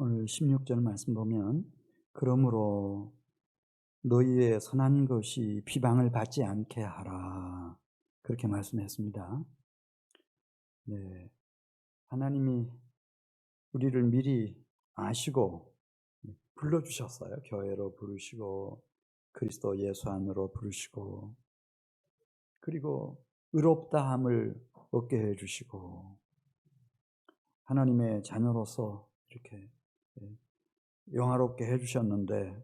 오늘 16절 말씀 보면 그러므로 너희의 선한 것이 비방을 받지 않게 하라 그렇게 말씀했습니다. 네, 하나님이 우리를 미리 아시고 불러주셨어요. 교회로 부르시고 그리스도 예수 안으로 부르시고 그리고 의롭다함을 얻게 해주시고 하나님의 자녀로서 이렇게 영화롭게 해주셨는데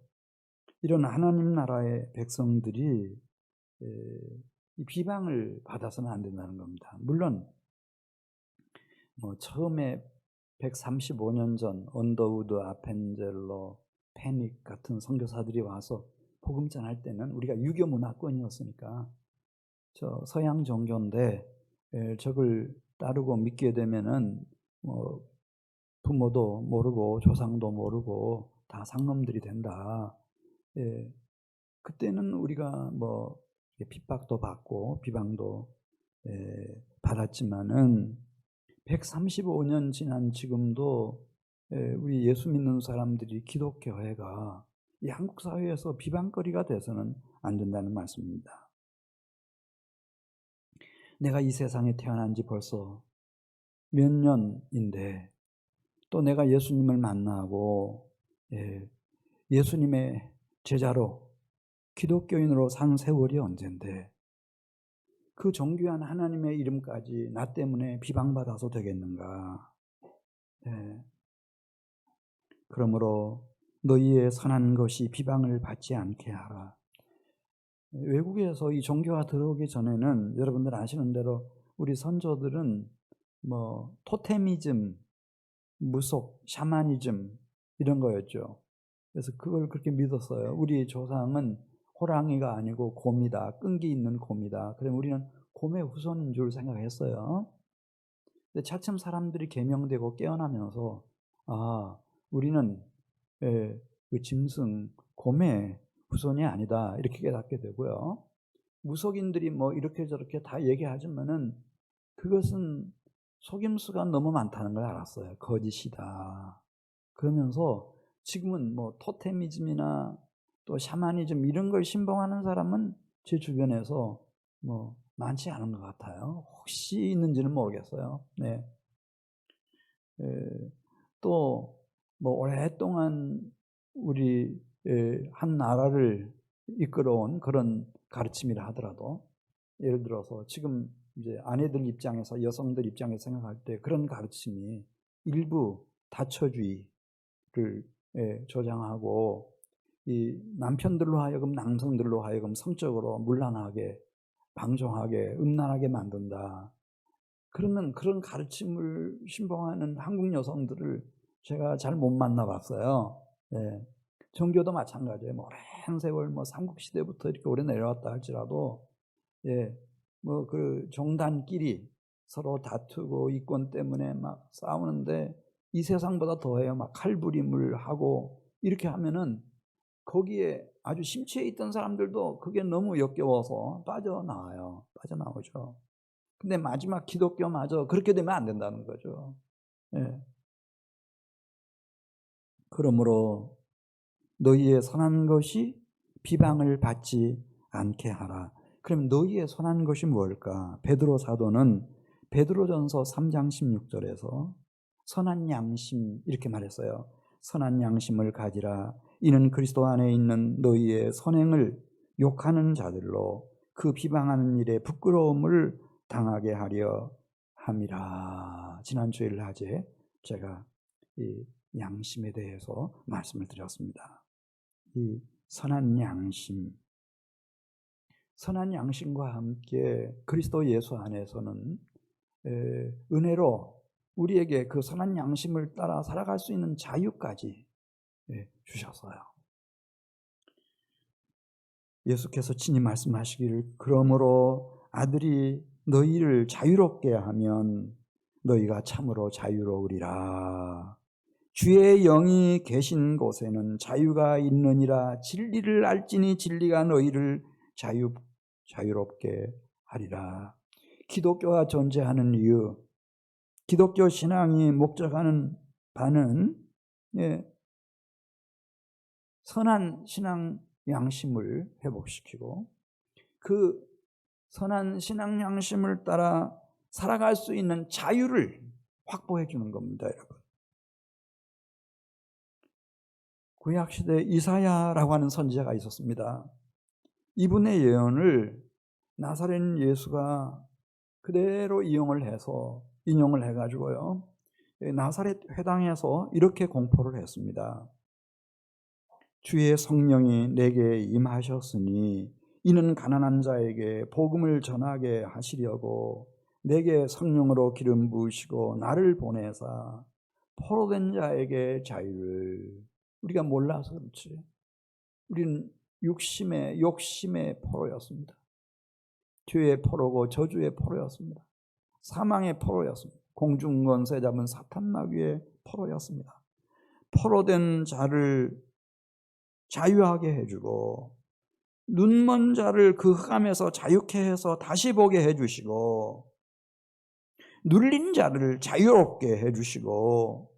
이런 하나님 나라의 백성들이 이 비방을 받아서는 안 된다는 겁니다. 물론 처음에 135년 전 언더우드, 아펜젤러, 패닉 같은 선교사들이 와서 복음 전할 때는 우리가 유교 문화권이었으니까 저 서양 종교인데 저걸 따르고 믿게 되면은 부모도 모르고 조상도 모르고 다 상놈들이 된다. 그때는 우리가 핍박도 받고 비방도 받았지만은 135년 지난 지금도 우리 예수 믿는 사람들이 기독교회가 이 한국 사회에서 비방거리가 돼서는 안 된다는 말씀입니다. 내가 이 세상에 태어난 지 벌써 몇 년인데 또 내가 예수님을 만나고 예수님의 제자로 기독교인으로 산 세월이 언젠데 그 정귀한 하나님의 이름까지 나 때문에 비방받아서 되겠는가? 그러므로 너희의 선한 것이 비방을 받지 않게 하라. 외국에서 이 종교가 들어오기 전에는 여러분들 아시는 대로 우리 선조들은 토테미즘, 무속, 샤머니즘 이런 거였죠. 그래서 그걸 그렇게 믿었어요. 우리 조상은 호랑이가 아니고 곰이다. 끈기 있는 곰이다. 그럼 우리는 곰의 후손인 줄 생각했어요. 근데 차츰 사람들이 개명되고 깨어나면서 우리는 그 짐승, 곰의 후손이 아니다. 이렇게 깨닫게 되고요. 무속인들이 이렇게 저렇게 다 얘기하지만은 그것은 속임수가 너무 많다는 걸 알았어요. 거짓이다. 그러면서 지금은 토테미즘이나 또 샤머니즘 이런 걸 신봉하는 사람은 제 주변에서 많지 않은 것 같아요. 혹시 있는지는 모르겠어요. 네. 또 오랫동안 우리 한 나라를 이끌어온 그런 가르침이라 하더라도 예를 들어서 지금 이제 아내들 입장에서 여성들 입장에서 생각할 때 그런 가르침이 일부 다처주의를 조장하고 이 남편들로 하여금 남성들로 하여금 성적으로 문란하게 방종하게 음란하게 만든다. 그러면 그런 가르침을 신봉하는 한국 여성들을 제가 잘 못 만나봤어요. 종교도 마찬가지예요. 오랜 세월 삼국시대부터 이렇게 오래 내려왔다 할지라도 그 종단끼리 서로 다투고 이권 때문에 막 싸우는데 이 세상보다 더해요. 막 칼부림을 하고 이렇게 하면은 거기에 아주 심취해 있던 사람들도 그게 너무 역겨워서 빠져나오죠. 근데 마지막 기독교마저 그렇게 되면 안 된다는 거죠. 그러므로 너희의 선한 것이 비방을 받지 않게 하라. 그럼 너희의 선한 것이 무엇일까? 베드로 사도는 베드로전서 3장 16절에서 선한 양심 이렇게 말했어요. 선한 양심을 가지라. 이는 그리스도 안에 있는 너희의 선행을 욕하는 자들로 그 비방하는 일에 부끄러움을 당하게 하려 함이라. 지난 주일 낮에 제가 이 양심에 대해서 말씀을 드렸습니다. 이 선한 양심과 함께 그리스도 예수 안에서는 은혜로 우리에게 그 선한 양심을 따라 살아갈 수 있는 자유까지 주셨어요. 예수께서 친히 말씀하시기를 그러므로 아들이 너희를 자유롭게 하면 너희가 참으로 자유로우리라. 주의 영이 계신 곳에는 자유가 있느니라. 진리를 알지니 진리가 너희를 자유롭게 하리라. 기독교가 존재하는 이유, 기독교 신앙이 목적하는 바는 예, 선한 신앙 양심을 회복시키고 그 선한 신앙 양심을 따라 살아갈 수 있는 자유를 확보해 주는 겁니다, 여러분. 구약시대 이사야라고 하는 선지자가 있었습니다. 이분의 예언을 나사렛 예수가 그대로 인용을 해가지고요. 나사렛 회당에서 이렇게 공포를 했습니다. 주의 성령이 내게 임하셨으니 이는 가난한 자에게 복음을 전하게 하시려고 내게 성령으로 기름 부으시고 나를 보내사 포로된 자에게 자유를. 우리가 몰라서 그렇지. 우리는 욕심의 포로였습니다. 죄의 포로고 저주의 포로였습니다. 사망의 포로였습니다. 공중권세 잡은 사탄 마귀의 포로였습니다. 포로된 자를 자유하게 해주고 눈먼 자를 그 흑암에서 자유케 해서 다시 보게 해주시고 눌린 자를 자유롭게 해주시고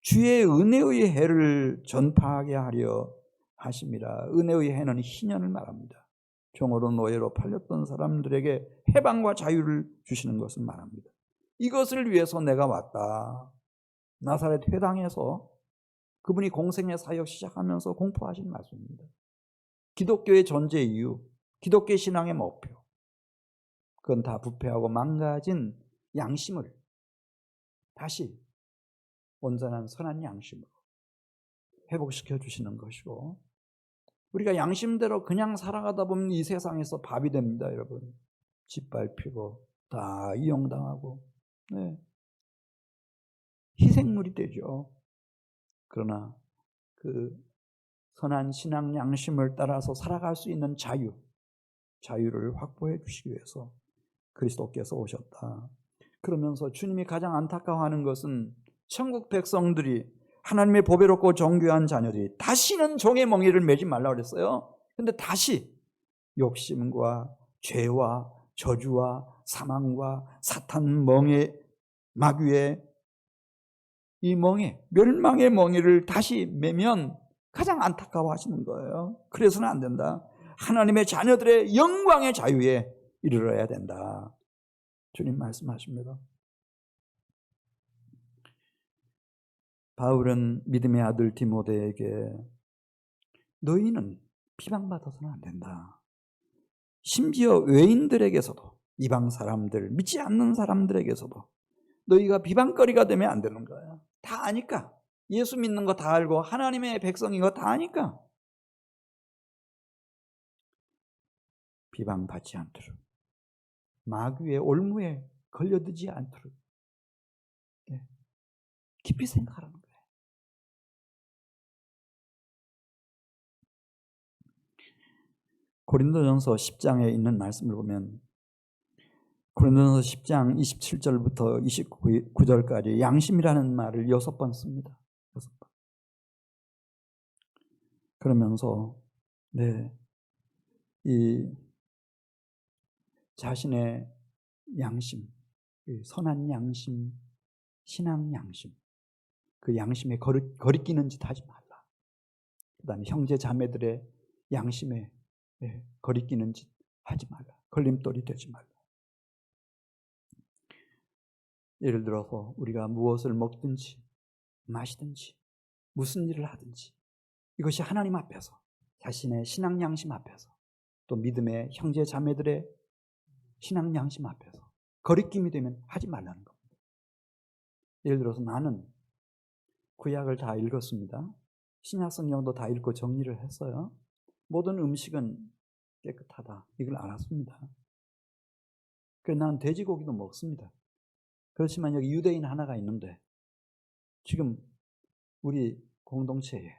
주의 은혜의 해를 전파하게 하려 하십니다. 은혜의 해는 희년을 말합니다. 종으로 노예로 팔렸던 사람들에게 해방과 자유를 주시는 것을 말합니다. 이것을 위해서 내가 왔다. 나사렛 회당에서 그분이 공생의 사역 시작하면서 공포하신 말씀입니다. 기독교의 존재 이유, 기독교 신앙의 목표, 그건 다 부패하고 망가진 양심을 다시 온전한 선한 양심으로 회복시켜 주시는 것이고, 우리가 양심대로 그냥 살아가다 보면 이 세상에서 밥이 됩니다, 여러분. 짓밟히고 다 이용당하고, 네. 희생물이 되죠. 그러나 그 선한 신앙 양심을 따라서 살아갈 수 있는 자유를 확보해 주시기 위해서 그리스도께서 오셨다. 그러면서 주님이 가장 안타까워하는 것은 천국 백성들이, 하나님의 보배롭고 존귀한 자녀들이 다시는 종의 멍에를 매지 말라고 그랬어요. 근데 다시 욕심과 죄와 저주와 사망과 사탄 멍에, 마귀의 이 멍에, 멸망의 멍에를 다시 매면 가장 안타까워하시는 거예요. 그래서는 안 된다. 하나님의 자녀들의 영광의 자유에 이르러야 된다. 주님 말씀하십니다. 바울은 믿음의 아들 디모데에게 너희는 비방받아서는 안 된다. 심지어 외인들에게서도, 이방 사람들, 믿지 않는 사람들에게서도 너희가 비방거리가 되면 안 되는 거야. 다 아니까. 예수 믿는 거 다 알고 하나님의 백성인 거 다 아니까 비방받지 않도록, 마귀의 올무에 걸려들지 않도록 깊이 생각하라는 거예요. 고린도전서 10장에 있는 말씀을 보면 고린도전서 10장 27절부터 29절까지 양심이라는 말을 6번 씁니다. 6번. 그러면서 이 자신의 양심, 선한 양심, 신앙 양심, 그 양심에 거리끼는 짓 하지 말라. 그 다음에 형제 자매들의 양심에 거리끼는 짓 하지 말라. 걸림돌이 되지 말라. 예를 들어서 우리가 무엇을 먹든지 마시든지 무슨 일을 하든지 이것이 하나님 앞에서, 자신의 신앙 양심 앞에서, 또 믿음의 형제 자매들의 신앙 양심 앞에서 거리낌이 되면 하지 말라는 겁니다. 예를 들어서 나는 구약을 다 읽었습니다. 신약 성경도 다 읽고 정리를 했어요. 모든 음식은 깨끗하다, 이걸 알았습니다. 그래서 나는 돼지고기도 먹습니다. 그렇지만 여기 유대인 하나가 있는데 지금 우리 공동체에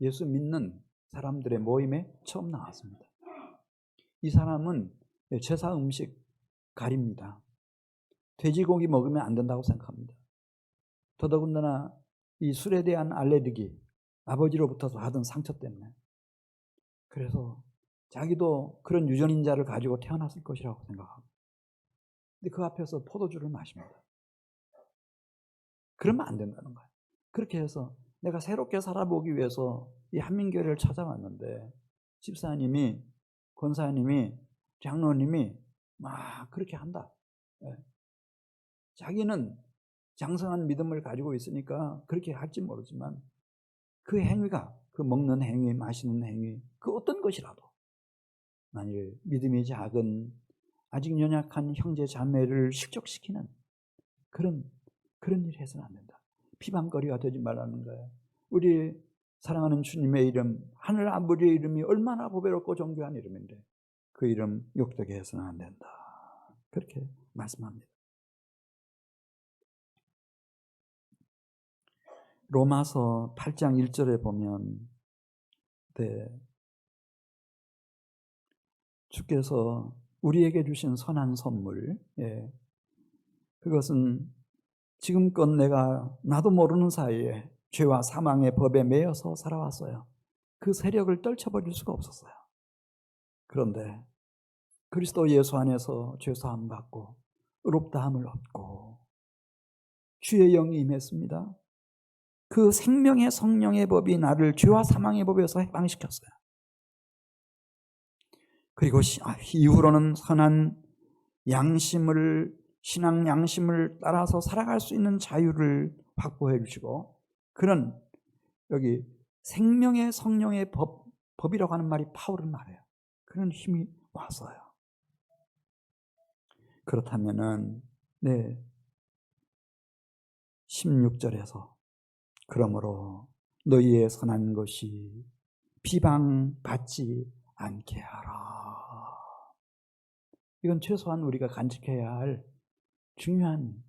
예수 믿는 사람들의 모임에 처음 나왔습니다. 이 사람은 제사 음식 가립니다. 돼지고기 먹으면 안 된다고 생각합니다. 더더군다나 이 술에 대한 알레르기, 아버지로부터 받은 상처 때문에. 그래서 자기도 그런 유전인자를 가지고 태어났을 것이라고 생각하고, 근데 그 앞에서 포도주를 마십니다. 그러면 안 된다는 거예요. 그렇게 해서 내가 새롭게 살아보기 위해서 이 한민교회를 찾아왔는데 집사님이, 권사님이, 장로님이 막 그렇게 한다. 예. 자기는 장성한 믿음을 가지고 있으니까 그렇게 할지 모르지만 그 행위가, 그 먹는 행위, 마시는 행위, 그 어떤 것이라도 만일 믿음이 작은 아직 연약한 형제 자매를 실족시키는 그런 일 해서는 안 된다. 비방거리가 되지 말라는 거예요. 우리 사랑하는 주님의 이름, 하늘 아버지의 이름이 얼마나 보배롭고 존귀한 이름인데 그 이름 욕되게 해서는 안 된다. 그렇게 말씀합니다. 로마서 8장 1절에 보면 주께서 우리에게 주신 선한 선물, 그것은 지금껏 나도 모르는 사이에 죄와 사망의 법에 매여서 살아왔어요. 그 세력을 떨쳐버릴 수가 없었어요. 그런데 그리스도 예수 안에서 죄사함 받고 의롭다함을 얻고 주의 영이 임했습니다. 그 생명의 성령의 법이 나를 죄와 사망의 법에서 해방시켰어요. 그리고 이후로는 선한 양심을, 신앙 양심을 따라서 살아갈 수 있는 자유를 확보해 주시고, 그런 여기 생명의 성령의 법이라고 하는 말이 파울은 말해요. 그런 힘이 왔어요. 그렇다면은 16절에서 그러므로 너희의 선한 것이 비방받지 않게 하라. 이건 최소한 우리가 간직해야 할 중요한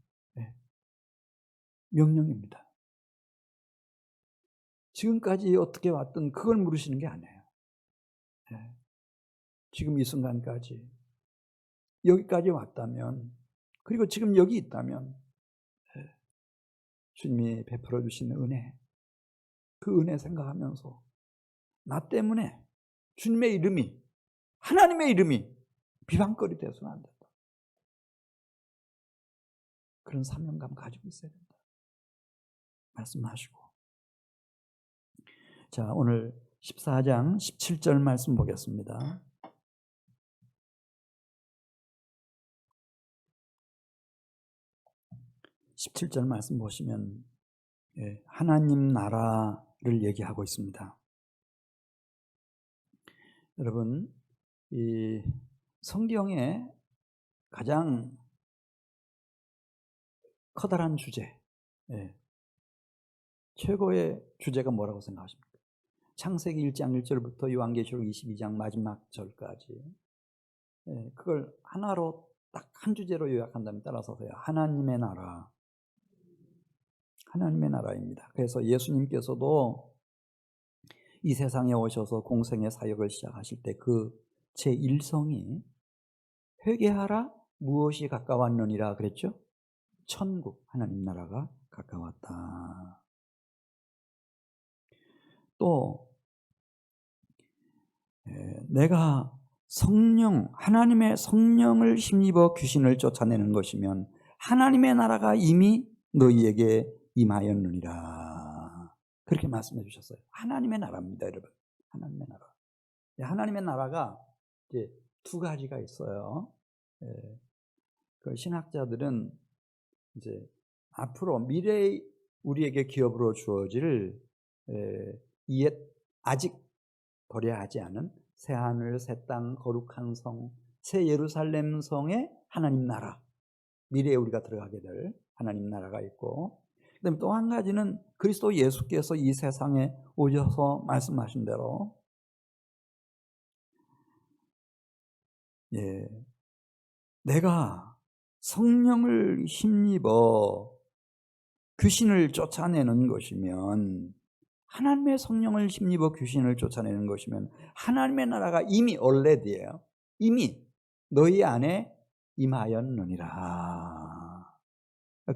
명령입니다. 지금까지 어떻게 왔든 그걸 물으시는 게 아니에요. 지금 이 순간까지 여기까지 왔다면, 그리고 지금 여기 있다면 주님이 베풀어 주시는 은혜, 그 은혜 생각하면서 나 때문에 주님의 이름이, 하나님의 이름이 비방거리 되어서는 안 된다. 그런 사명감 가지고 있어야 된다. 말씀하시고. 자, 오늘 14장 17절 말씀 보겠습니다. (17절) 말씀 보시면 하나님 나라를 얘기하고 있습니다. 여러분, 이 성경의 가장 커다란 주제, 최고의 주제가 뭐라고 생각하십니까? 창세기 1장 1절부터 요한계시록 22장 마지막 절까지, 그걸 하나로 딱 한 주제로 요약한다면 따라서요, 하나님의 나라, 하나님의 나라입니다. 그래서 예수님께서도 이 세상에 오셔서 공생의 사역을 시작하실 때 그 제1성이 회개하라, 무엇이 가까웠느니라 그랬죠? 천국, 하나님 나라가 가까웠다. 또 내가 하나님의 성령을 힘입어 귀신을 쫓아내는 것이면 하나님의 나라가 이미 너희에게 임하였느니라. 그렇게 말씀해 주셨어요. 하나님의 나라입니다, 여러분. 하나님의 나라. 하나님의 나라가 이제 두 가지가 있어요. 그 신학자들은 이제 앞으로 미래에 우리에게 기업으로 주어질 옛 아직 도래하지 않은 새 하늘, 새 땅, 거룩한 성, 새 예루살렘 성의 하나님 나라, 미래에 우리가 들어가게 될 하나님 나라가 있고, 그다음에 또 한 가지는 그리스도 예수께서 이 세상에 오셔서 말씀하신 대로 내가 성령을 힘입어 귀신을 쫓아내는 것이면, 하나님의 성령을 힘입어 귀신을 쫓아내는 것이면 하나님의 나라가 이미 already예요. 이미 너희 안에 임하였느니라.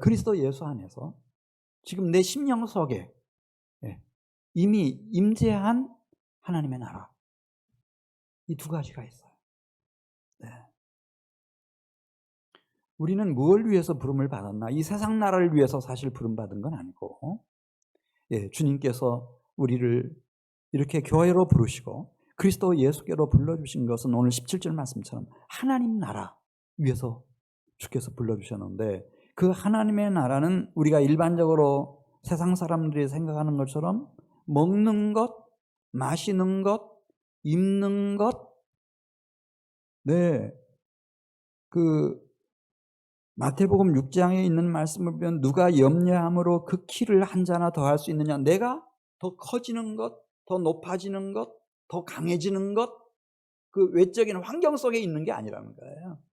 그리스도 예수 안에서 지금 내 심령 속에 이미 임재한 하나님의 나라, 이 두 가지가 있어요. 우리는 무엇을 위해서 부름을 받았나? 이 세상 나라를 위해서 사실 부름받은 건 아니고 주님께서 우리를 이렇게 교회로 부르시고 그리스도 예수께로 불러주신 것은 오늘 17절 말씀처럼 하나님 나라 위에서 주께서 불러주셨는데, 그 하나님의 나라는 우리가 일반적으로 세상 사람들이 생각하는 것처럼 먹는 것, 마시는 것, 입는 것, 그 마태복음 6장에 있는 말씀을 보면 누가 염려함으로 그 키를 한 자나 더 할 수 있느냐, 내가 더 커지는 것, 더 높아지는 것, 더 강해지는 것, 그 외적인 환경 속에 있는 게 아니라는 거예요.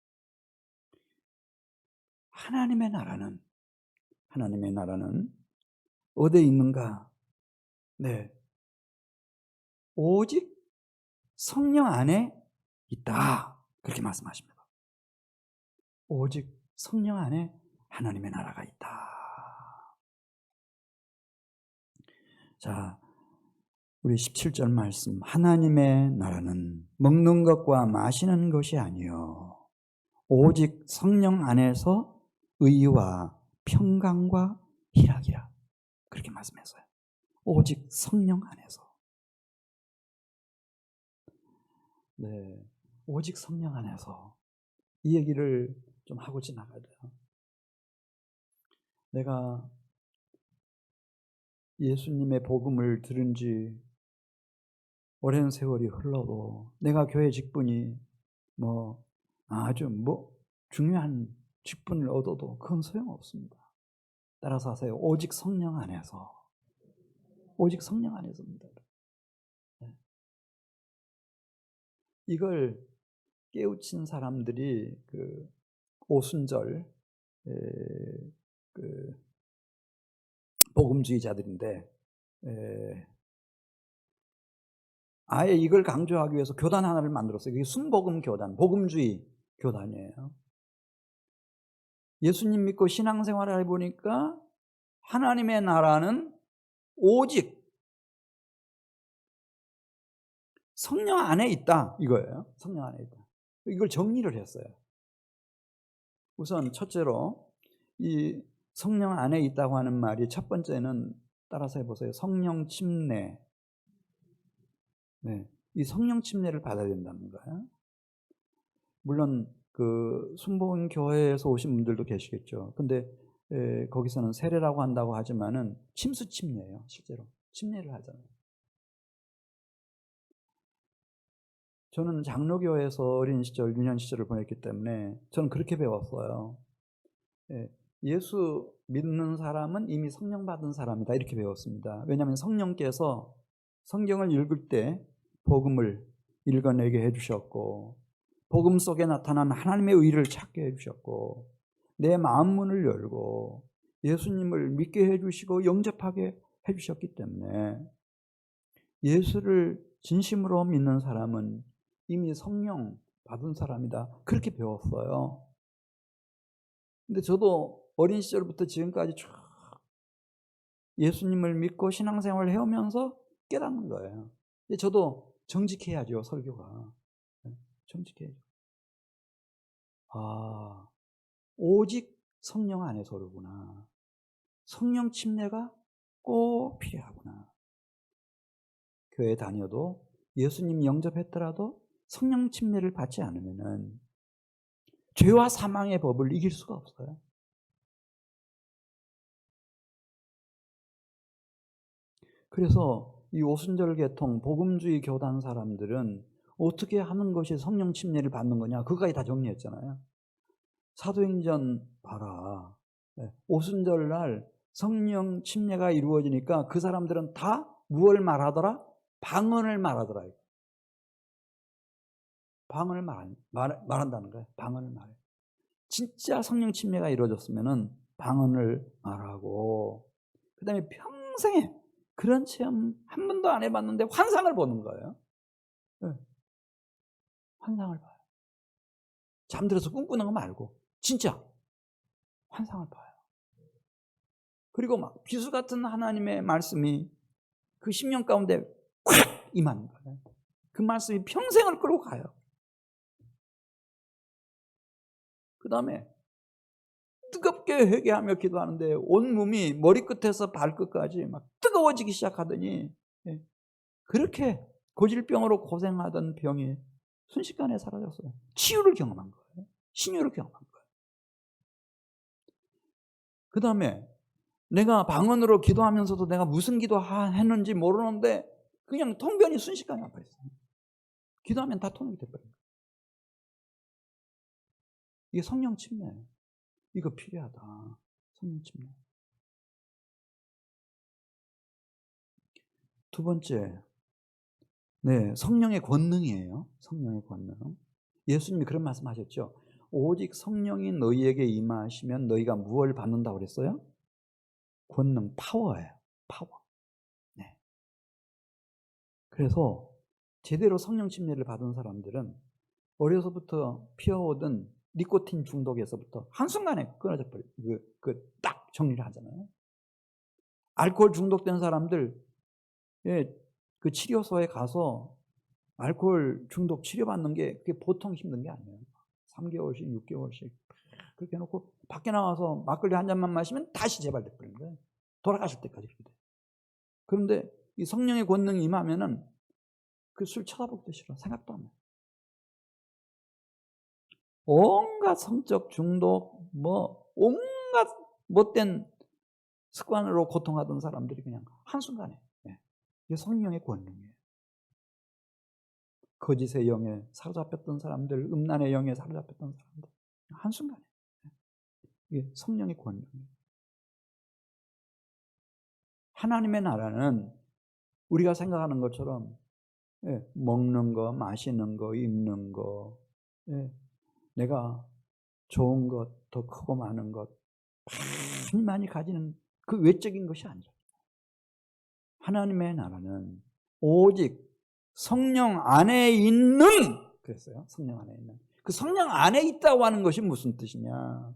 하나님의 나라는 어디에 있는가? 오직 성령 안에 있다, 그렇게 말씀하십니다. 오직 성령 안에 하나님의 나라가 있다. 자, 우리 17절 말씀, 하나님의 나라는 먹는 것과 마시는 것이 아니요 오직 성령 안에서 의와 평강과 희락이라, 그렇게 말씀했어요. 오직 성령 안에서. 오직 성령 안에서. 이 얘기를 좀 하고 지나가야 돼요. 내가 예수님의 복음을 들은 지 오랜 세월이 흘러도 내가 교회 직분이 아주 중요한 직분을 얻어도 그건 소용없습니다. 따라서 하세요. 오직 성령 안에서. 오직 성령 안에서입니다. 이걸 깨우친 사람들이 그 오순절 그 복음주의자들인데, 아예 이걸 강조하기 위해서 교단 하나를 만들었어요. 이게 순복음 교단, 복음주의 교단이에요. 예수님 믿고 신앙생활을 해보니까 하나님의 나라는 오직 성령 안에 있다, 이거예요. 성령 안에 있다. 이걸 정리를 했어요. 우선 첫째로 이 성령 안에 있다고 하는 말이, 첫 번째는 따라서 해보세요. 성령 침례. 이 성령 침례를 받아야 된다는 거예요. 물론 그 순복음 교회에서 오신 분들도 계시겠죠. 근데 거기서는 세례라고 한다고 하지만은 침수 침례예요. 실제로 침례를 하잖아요. 저는 장로교회에서 어린 시절, 유년 시절을 보냈기 때문에 저는 그렇게 배웠어요. 예수 믿는 사람은 이미 성령 받은 사람이다, 이렇게 배웠습니다. 왜냐하면 성령께서 성경을 읽을 때 복음을 읽어내게 해주셨고, 복음 속에 나타난 하나님의 의를 찾게 해주셨고, 내 마음 문을 열고 예수님을 믿게 해주시고 영접하게 해주셨기 때문에 예수를 진심으로 믿는 사람은 이미 성령 받은 사람이다, 그렇게 배웠어요. 근데 저도 어린 시절부터 지금까지 쭉 예수님을 믿고 신앙생활을 해오면서 깨닫는 거예요. 저도 정직해야죠, 설교가. 정직해야죠. 오직 성령 안에서 오르구나. 성령 침례가 꼭 필요하구나. 교회 다녀도 예수님 영접했더라도 성령 침례를 받지 않으면은 죄와 사망의 법을 이길 수가 없어요. 그래서 이 오순절 계통 복음주의 교단 사람들은 어떻게 하는 것이 성령 침례를 받는 거냐, 그거까지 다 정리했잖아요. 사도행전 봐라. 오순절 날 성령 침례가 이루어지니까 그 사람들은 다 무엇을 말하더라? 방언을 말하더라. 방언을 말한다는 거예요. 방언을 말해. 진짜 성령 침례가 이루어졌으면은 방언을 말하고, 그 다음에 평생에 그런 체험 한 번도 안 해봤는데 환상을 보는 거예요. 환상을 봐요. 잠들어서 꿈꾸는 거 말고 진짜 환상을 봐요. 그리고 막 비수 같은 하나님의 말씀이 그 10년 가운데 콱 임하는 거예요. 그 말씀이 평생을 끌고 가요. 그 다음에 뜨겁게 회개하며 기도하는데 온몸이 머리끝에서 발끝까지 막 뜨거워지기 시작하더니, 예, 그렇게 고질병으로 고생하던 병이 순식간에 사라졌어요. 치유를 경험한 거예요. 신유를 경험한 거예요. 그 다음에 내가 방언으로 기도하면서도 내가 무슨 기도했는지 모르는데 그냥 통변이 순식간에 와버렸어요. 기도하면 다 통역이 돼버린 거예요. 이게 성령 침례예요. 이거 필요하다. 성령 침례. 두 번째, 네, 성령의 권능이에요. 성령의 권능. 예수님이 그런 말씀하셨죠. 오직 성령이 너희에게 임하시면 너희가 무엇을 받는다고 그랬어요? 권능, 파워예요. 파워. 네. 그래서 제대로 성령 침례를 받은 사람들은 어려서부터 피어오던 니코틴 중독에서부터 한순간에 끊어져 버려요. 딱 정리를 하잖아요. 알코올 중독된 사람들, 예, 그 치료소에 가서 알코올 중독 치료받는 게 그게 보통 힘든 게 아니에요. 3개월씩, 6개월씩 그렇게 해놓고 밖에 나와서 막걸리 한 잔만 마시면 다시 재발돼 버리는 거예요. 돌아가실 때까지 그렇게 돼요. 그런데 이 성령의 권능이 임하면은 그 술 쳐다보기도 싫어. 생각도 안 나요. 온갖 성적 중독, 온갖 못된 습관으로 고통하던 사람들이 그냥 한순간에, 예, 이게 성령의 권능이에요. 거짓의 영에 사로잡혔던 사람들, 음란의 영에 사로잡혔던 사람들, 한순간에, 예, 이게 성령의 권능이에요. 하나님의 나라는 우리가 생각하는 것처럼, 예, 먹는 거, 마시는 거, 입는 거, 예, 내가 좋은 것, 더 크고 많은 것 많이 가지는 그 외적인 것이 아니죠. 하나님의 나라는 오직 성령 안에 있는, 그랬어요. 성령 안에 있는. 그 성령 안에 있다고 하는 것이 무슨 뜻이냐?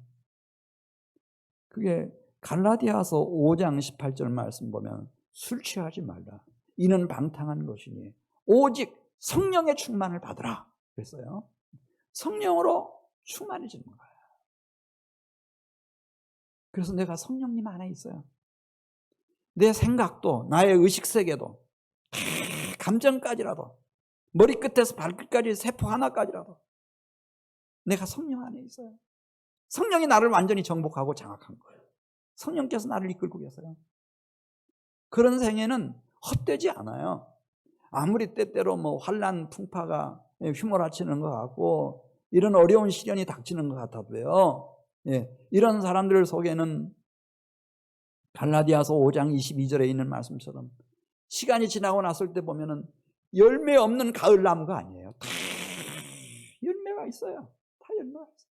그게 갈라디아서 5장 18절 말씀 보면 술 취하지 말라. 이는 방탕한 것이니 오직 성령의 충만을 받으라. 그랬어요. 성령으로 충만해지는 거예요. 그래서 내가 성령님 안에 있어요. 내 생각도, 나의 의식세계도, 감정까지라도, 머리끝에서 발끝까지 세포 하나까지라도 내가 성령 안에 있어요. 성령이 나를 완전히 정복하고 장악한 거예요. 성령께서 나를 이끌고 계세요. 그런 생애는 헛되지 않아요. 아무리 때때로 환난 풍파가 휘몰아치는 것 같고 이런 어려운 시련이 닥치는 것 같아도요, 예, 이런 사람들 속에는 갈라디아서 5장 22절에 있는 말씀처럼 시간이 지나고 났을 때 보면은 열매 없는 가을나무가 아니에요. 다 열매가 있어요. 다 열매가 있어요.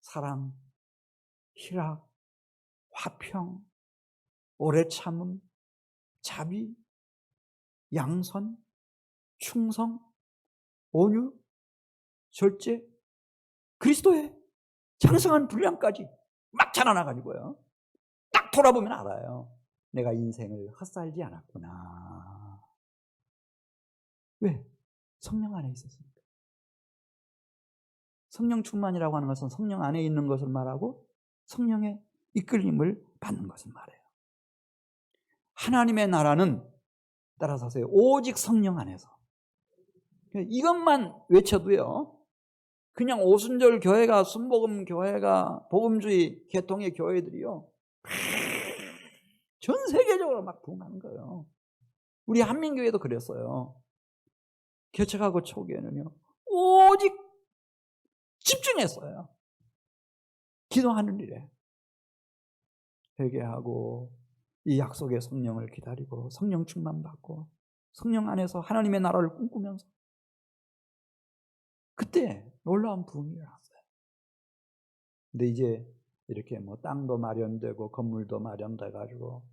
사랑, 희락, 화평, 오래 참음, 자비, 양선, 충성, 온유, 절제, 그리스도의 장성한 분량까지 막 자라나가지고요. 딱 돌아보면 알아요. 내가 인생을 헛살지 않았구나. 왜? 성령 안에 있었으니까. 성령 충만이라고 하는 것은 성령 안에 있는 것을 말하고 성령의 이끌림을 받는 것을 말해요. 하나님의 나라는, 따라서 하세요, 오직 성령 안에서. 이것만 외쳐도요, 그냥 오순절 교회가, 순복음 교회가, 복음주의 계통의 교회들이요, 전 세계적으로 막 부흥하는 거예요. 우리 한민교회도 그랬어요. 개척하고 초기에는요, 오직 집중했어요. 기도하는 일에. 회개하고 이 약속의 성령을 기다리고 성령 충만 받고 성령 안에서 하나님의 나라를 꿈꾸면서, 그때 놀라운 부흥이 일어났어요. 근데 이제 이렇게 땅도 마련되고 건물도 마련돼 가지고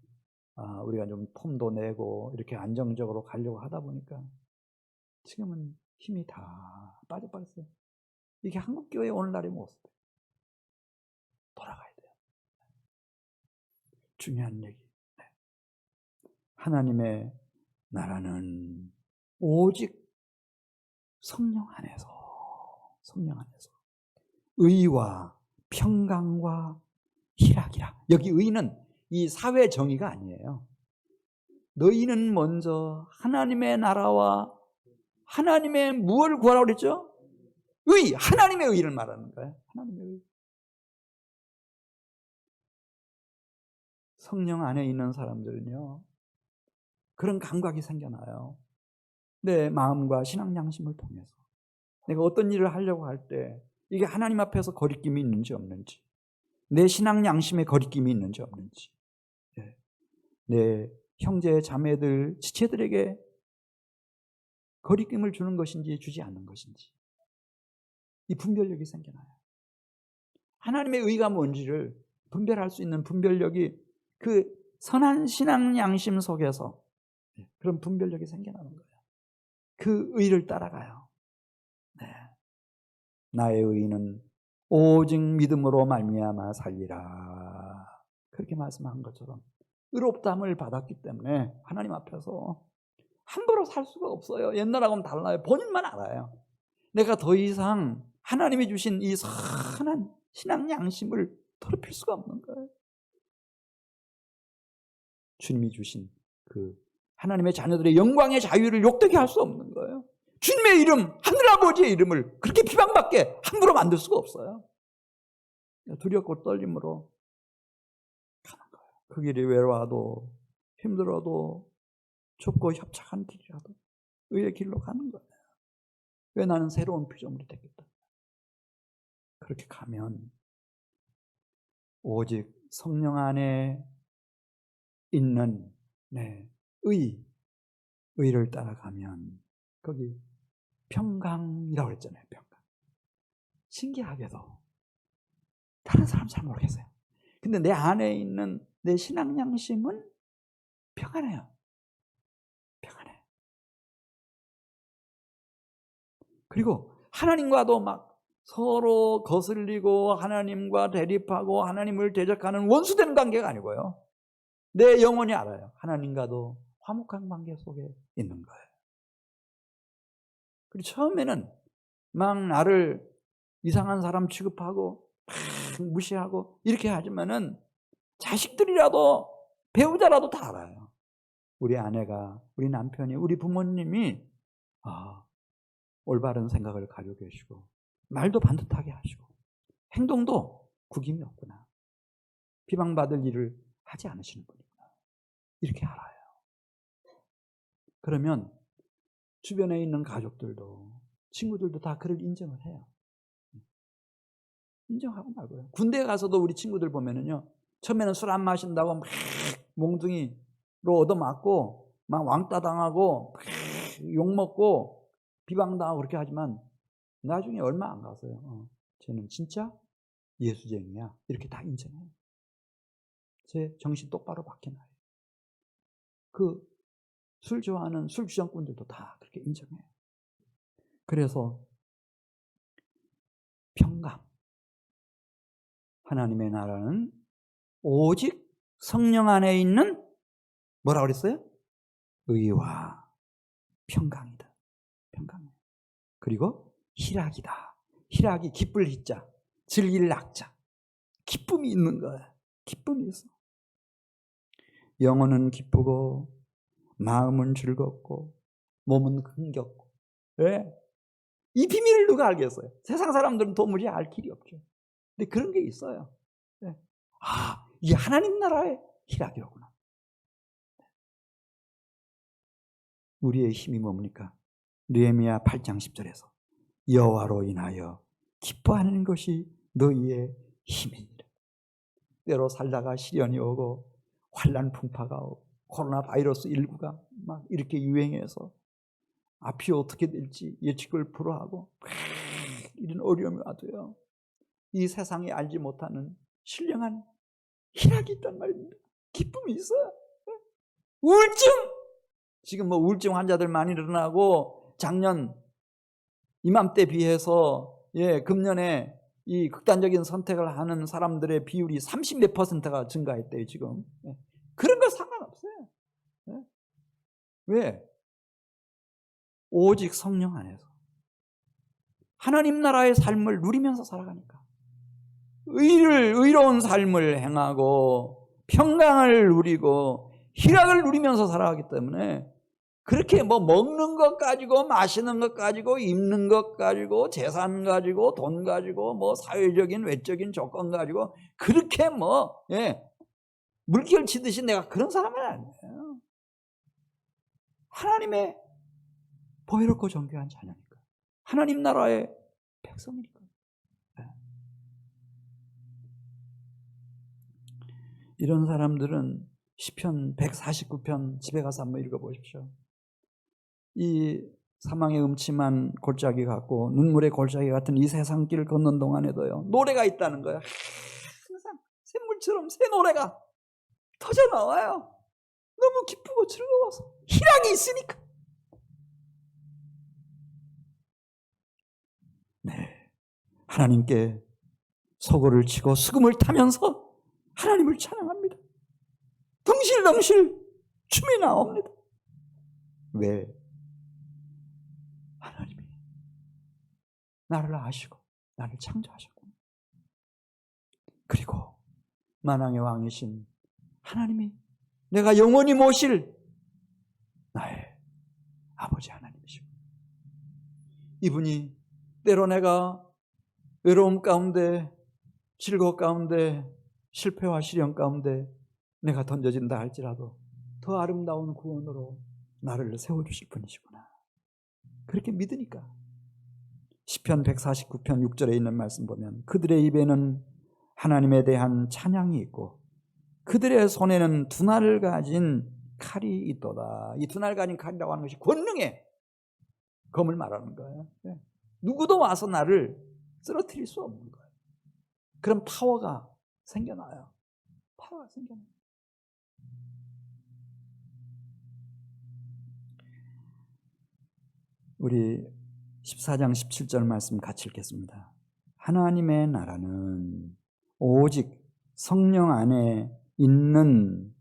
우리가 좀 폼도 내고 이렇게 안정적으로 가려고 하다 보니까 지금은 힘이 다 빠져버렸어요. 이게 한국교회 오늘날의 모습이에요. 돌아가야 돼요. 중요한 얘기. 하나님의 나라는 오직 성령 안에서 의와 평강과 희락이라. 여기 의는 이 사회 정의가 아니에요. 너희는 먼저 하나님의 나라와 하나님의 무엇을 구하라고 그랬죠? 의, 하나님의 의를 말하는 거예요. 하나님의 의. 성령 안에 있는 사람들은요, 그런 감각이 생겨나요. 내 마음과 신앙 양심을 통해서 내가 어떤 일을 하려고 할 때 이게 하나님 앞에서 거리낌이 있는지 없는지, 내 신앙 양심에 거리낌이 있는지 없는지, 내 형제 자매들 지체들에게 거리낌을 주는 것인지 주지 않는 것인지, 이 분별력이 생겨나요. 하나님의 의가 뭔지를 분별할 수 있는 분별력이 그 선한 신앙 양심 속에서 그런 분별력이 생겨나는 거예요. 그 의를 따라가요. 네. 나의 의는 오직 믿음으로 말미암아 살리라. 그렇게 말씀한 것처럼 의롭다함을 받았기 때문에 하나님 앞에서 함부로 살 수가 없어요. 옛날하고는 달라요. 본인만 알아요. 내가 더 이상 하나님이 주신 이 선한 신앙 양심을 더럽힐 수가 없는 거예요. 주님이 주신 그 하나님의 자녀들의 영광의 자유를 욕되게 할 수 없는 거예요. 주님의 이름, 하늘아버지의 이름을 그렇게 비방받게 함부로 만들 수가 없어요. 두렵고 떨림으로 가는 거예요. 그 길이 외로워도 힘들어도 좁고 협착한 길이라도 의의 길로 가는 거예요. 왜 나는 새로운 피조물이 되겠다. 그렇게 가면 오직 성령 안에 있는 의를 따라가면 거기 평강이라고 그랬잖아요. 평강. 신기하게도 다른 사람 잘 모르겠어요. 근데 내 안에 있는 내 신앙 양심은 평안해요. 평안해. 그리고 하나님과도 막 서로 거슬리고 하나님과 대립하고 하나님을 대적하는 원수되는 관계가 아니고요. 내 영혼이 알아요. 하나님과도 화목한 관계 속에 있는 거예요. 그리고 처음에는 막 나를 이상한 사람 취급하고 막 무시하고 이렇게 하지만은 자식들이라도 배우자라도 다 알아요. 우리 아내가, 우리 남편이, 우리 부모님이 올바른 생각을 가지고 계시고 말도 반듯하게 하시고 행동도 구김이 없구나. 비방받을 일을 하지 않으시는 분이구나. 이렇게 알아요. 그러면 주변에 있는 가족들도 친구들도 다 그를 인정을 해요. 인정하고 말고요. 군대에 가서도 우리 친구들 보면은요, 처음에는 술 안 마신다고 막 몽둥이로 얻어맞고 막 왕따 당하고 욕먹고 비방당하고 그렇게 하지만 나중에 얼마 안 가서요. 쟤는 진짜 예수쟁이야. 이렇게 다 인정해요. 제 정신 똑바로 박혀놔요. 그 술 좋아하는 술 주정꾼들도 다 그렇게 인정해요. 그래서 평강. 하나님의 나라는 오직 성령 안에 있는 뭐라고 그랬어요? 의와 평강이다. 평강. 그리고 희락이다. 희락이 기쁠 희자, 즐길 낙자. 기쁨이 있는 거야. 기쁨이 있어. 영혼은 기쁘고 마음은 즐겁고 몸은 흥겹고. 왜? 이 비밀을 누가 알겠어요? 세상 사람들은 도무지 알 길이 없죠. 근데 그런 게 있어요. 네. 이게 하나님 나라의 희락이로구나. 우리의 힘이 뭡니까? 느헤미야 8장 10절에서 여호와로 인하여 기뻐하는 것이 너희의 힘이니라. 때로 살다가 시련이 오고 환난 풍파가 오고 코로나 바이러스 19가 막 이렇게 유행해서 앞이 어떻게 될지 예측을 불허하고 이런 어려움이 와도요, 이 세상이 알지 못하는 신령한 희락이 있단 말입니다. 기쁨이 있어요. 우울증! 지금 뭐 우울증 환자들 많이 일어나고 작년 이맘때 비해서 금년에 이 극단적인 선택을 하는 사람들의 비율이 30몇 %가 증가했대요, 지금. 그런 거 상관없어요. 왜? 오직 성령 안에서 하나님 나라의 삶을 누리면서 살아가니까. 의로운 삶을 행하고 평강을 누리고 희락을 누리면서 살아가기 때문에 그렇게 뭐 먹는 것 가지고 마시는 것 가지고 입는 것 가지고 재산 가지고 돈 가지고 뭐 사회적인 외적인 조건 가지고 그렇게 물결 치듯이 내가 그런 사람은 아니에요. 하나님의 보혜롭고 존귀한 자녀니까. 하나님 나라의 백성이니까. 이런 사람들은 시편 149편 집에 가서 한번 읽어보십시오. 이 사망의 음침한 골짜기 같고 눈물의 골짜기 같은 이 세상길을 걷는 동안에도요 노래가 있다는 거예요. 항상 샘물처럼 새 노래가 터져 나와요. 너무 기쁘고 즐거워서 희락이 있으니까. 네, 하나님께 서고를 치고 수금을 타면서 하나님을 찬양합니다. 덩실덩실 춤이 나옵니다. 왜? 하나님이 나를 아시고 나를 창조하셨고 그리고 만왕의 왕이신 하나님이 내가 영원히 모실 나의 아버지 하나님이시고 이분이 때로 내가 외로움 가운데 즐거움 가운데 실패와 시련 가운데 내가 던져진다 할지라도 더 아름다운 구원으로 나를 세워주실 분이시구나. 그렇게 믿으니까 시편 149편 6절에 있는 말씀 보면 그들의 입에는 하나님에 대한 찬양이 있고 그들의 손에는 두날을 가진 칼이 있도다. 이 두날 가진 칼이라고 하는 것이 권능의 검을 말하는 거예요. 누구도 와서 나를 쓰러뜨릴 수 없는 거예요. 그런 파워가 생겨나요. 파워가 생겨나요. 우리 14장 17절 말씀 같이 읽겠습니다. 하나님의 나라는 오직 성령 안에 있는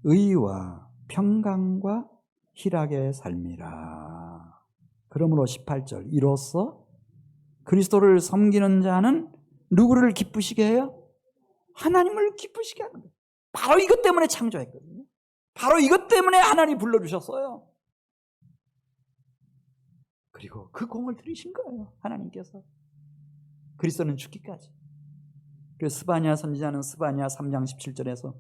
의와 평강과 희락의 삶이라. 그러므로 18절 이로써 그리스도를 섬기는 자는 누구를 기쁘시게 해요? 하나님을 기쁘시게 하는 거예요. 바로 이것 때문에 창조했거든요. 바로 이것 때문에 하나님이 불러주셨어요. 그리고 그 공을 들이신 거예요. 하나님께서. 그리스도는 죽기까지. 그래서 스바냐 선지자는 스바냐 3장 17절에서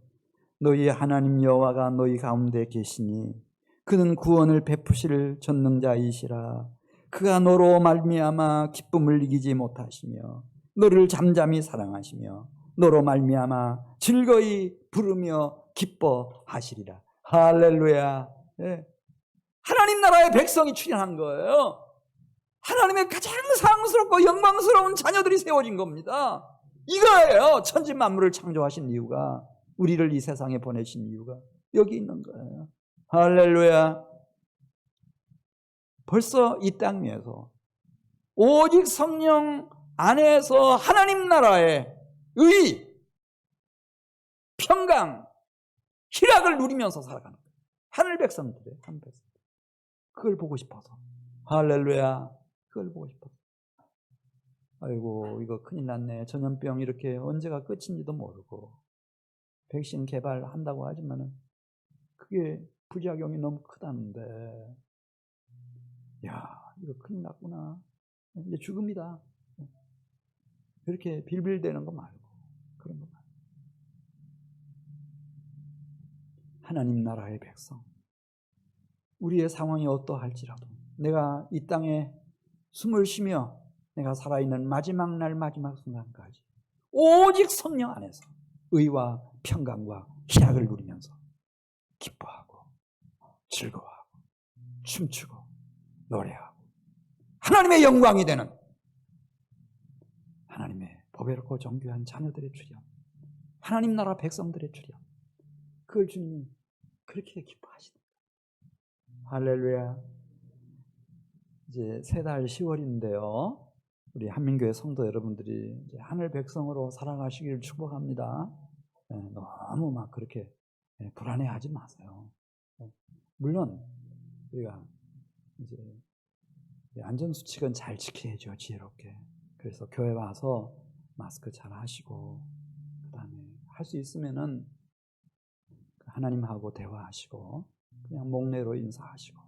너희 하나님 여호와가 너희 가운데 계시니 그는 구원을 베푸실 전능자이시라. 그가 너로 말미암아 기쁨을 이기지 못하시며 너를 잠잠히 사랑하시며 너로 말미암아 즐거이 부르며 기뻐하시리라. 할렐루야. 네. 하나님 나라의 백성이 출현한 거예요. 하나님의 가장 사랑스럽고 영광스러운 자녀들이 세워진 겁니다. 이거예요. 천지 만물을 창조하신 이유가, 우리를 이 세상에 보내신 이유가 여기 있는 거예요. 할렐루야. 벌써 이 땅 위에서 오직 성령 안에서 하나님 나라의 의, 평강, 희락을 누리면서 살아가는 거예요. 하늘 백성들이에요. 하늘 백성. 그걸 보고 싶어서. 할렐루야. 그걸 보고 싶어서. 아이고 이거 큰일 났네. 전염병 이렇게 언제가 끝인지도 모르고 백신 개발한다고 하지만은 그게 부작용이 너무 크다는데, 야 이거 큰일 났구나. 이제 죽음이다. 이렇게 빌빌대는 거 말고 그런 거 말고 하나님 나라의 백성, 우리의 상황이 어떠할지라도 내가 이 땅에 숨을 쉬며 내가 살아있는 마지막 날 마지막 순간까지 오직 성령 안에서 의와 평강과 희락을 누리면서 기뻐하고 즐거워하고 춤추고 노래하고 하나님의 영광이 되는 하나님의 보배롭고 존귀한 자녀들의 출현, 하나님 나라 백성들의 출현, 그걸 주님이 그렇게 기뻐하시다. 할렐루야. 이제 새 달 10월인데요. 우리 한민교회 성도 여러분들이 이제 하늘 백성으로 살아가시기를 축복합니다. 너무 막 그렇게 불안해하지 마세요. 물론 우리가 이제 안전수칙은 잘 지켜야죠. 지혜롭게. 그래서 교회 와서 마스크 잘 하시고, 그 다음에 할 수 있으면은 하나님하고 대화하시고, 그냥 목례로 인사하시고,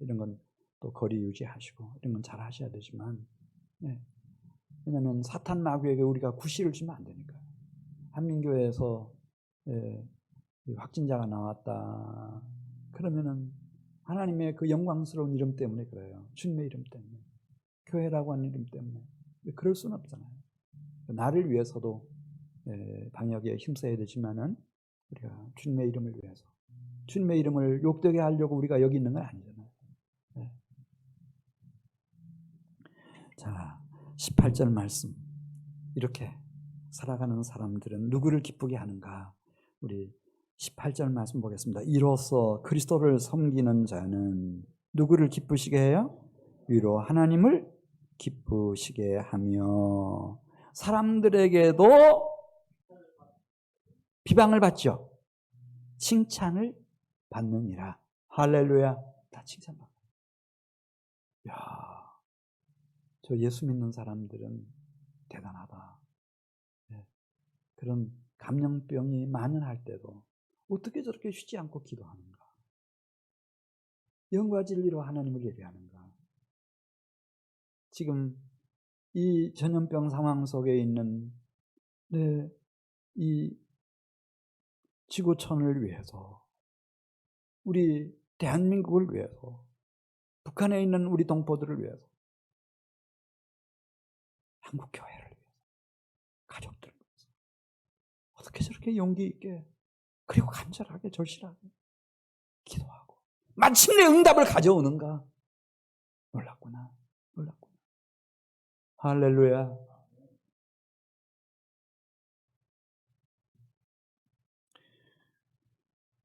이런 건 또 거리 유지하시고, 이런 건 잘 하셔야 되지만, 네. 왜냐하면 사탄 마귀에게 우리가 구실을 주면 안 되니까요. 한민교회에서 확진자가 나왔다. 그러면은 하나님의 그 영광스러운 이름 때문에 그래요. 주님의 이름 때문에. 교회라고 하는 이름 때문에. 그럴 수는 없잖아요. 나를 위해서도 방역에 힘써야 되지만은 우리가 주님의 이름을 위해서. 주님의 이름을 욕되게 하려고 우리가 여기 있는 건 아니잖아요. 네. 자, 18절 말씀. 이렇게 살아가는 사람들은 누구를 기쁘게 하는가? 우리 18절 말씀 보겠습니다. 이로써 그리스도를 섬기는 자는 누구를 기쁘시게 해요? 위로 하나님을 기쁘시게 하며 사람들에게도 비방을 받죠. 칭찬을 받느니라. 할렐루야. 다 칭찬받아요. 야, 저 예수 믿는 사람들은 대단하다. 네. 그런 감염병이 만연할 때도 어떻게 저렇게 쉬지 않고 기도하는가? 영과 진리로 하나님을 예배하는가? 지금 이 전염병 상황 속에 있는 이 지구촌을 위해서, 우리 대한민국을 위해서, 북한에 있는 우리 동포들을 위해서, 한국 교회를 위해서, 가족들을 위해서 어떻게 저렇게 용기 있게 그리고 간절하게 절실하게 기도하고 마침내 응답을 가져오는가? 놀랍구나. 놀랍구나. 할렐루야.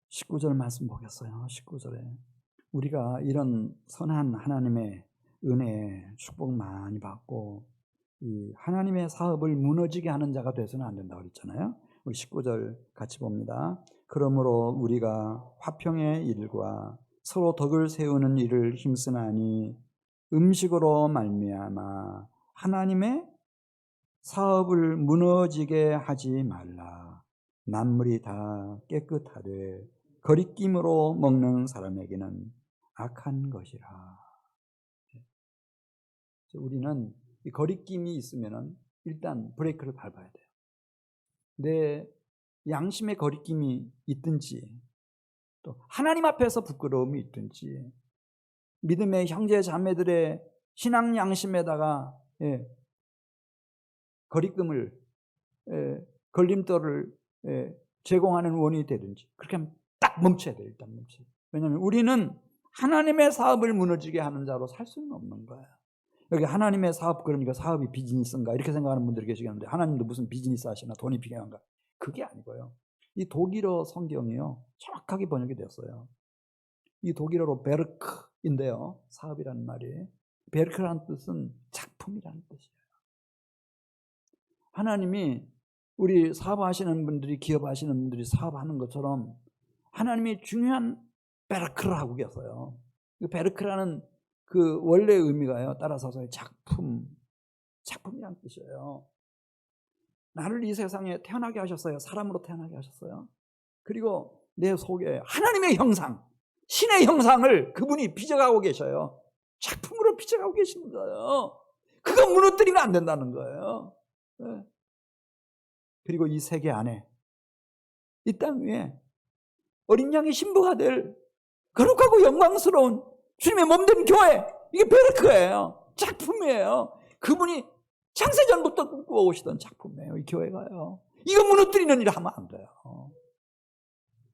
(19절) 말씀 보겠어요. 19절에 우리가 이런 선한 하나님의 은혜에 축복 많이 받고 이 하나님의 사업을 무너지게 하는 자가 돼서는 안 된다고 그랬잖아요. 우리 19절 같이 봅니다. 그러므로 우리가 화평의 일과 서로 덕을 세우는 일을 힘쓰나니 음식으로 말미암아 하나님의 사업을 무너지게 하지 말라. 만물이 다 깨끗하되 거리낌으로 먹는 사람에게는 악한 것이라. 우리는 이 거리낌이 있으면은 일단 브레이크를 밟아야 돼요. 내 양심의 거리낌이 있든지, 또 하나님 앞에서 부끄러움이 있든지, 믿음의 형제 자매들의 신앙 양심에다가 거리낌을, 걸림돌을 제공하는 원인이 되든지, 그렇게 하면 딱 멈춰야 돼요. 일단 멈춰야 돼요. 왜냐하면 우리는 하나님의 사업을 무너지게 하는 자로 살 수는 없는 거예요. 여기 하나님의 사업, 그러니까 사업이 비즈니스인가 이렇게 생각하는 분들이 계시겠는데, 하나님도 무슨 비즈니스 하시나, 돈이 필요한가? 그게 아니고요. 이 독일어 성경이요, 정확하게 번역이 되었어요. 이 독일어로 베르크인데요, 사업이라는 말이, 베르크라는 뜻은 작품이라는 뜻이에요. 하나님이 우리 사업하시는 분들이, 기업하시는 분들이 사업하는 것처럼 하나님이 중요한 베르크를 하고 계세요. 베르크라는 그 원래 의미가요, 따라서서의 작품이라는 뜻이에요. 나를 이 세상에 태어나게 하셨어요. 사람으로 태어나게 하셨어요. 그리고 내 속에 하나님의 형상, 신의 형상을 그분이 빚어가고 계셔요. 작품으로 빚어가고 계시는 거예요. 그거 무너뜨리면 안 된다는 거예요. 네. 그리고 이 세계 안에, 이 땅 위에 어린 양의 신부가 될 거룩하고 영광스러운 주님의 몸된 교회, 이게 베르크예요. 작품이에요. 그분이 창세전부터 꿈꾸어 오시던 작품이에요. 이 교회가요. 이거 무너뜨리는 일을 하면 안 돼요.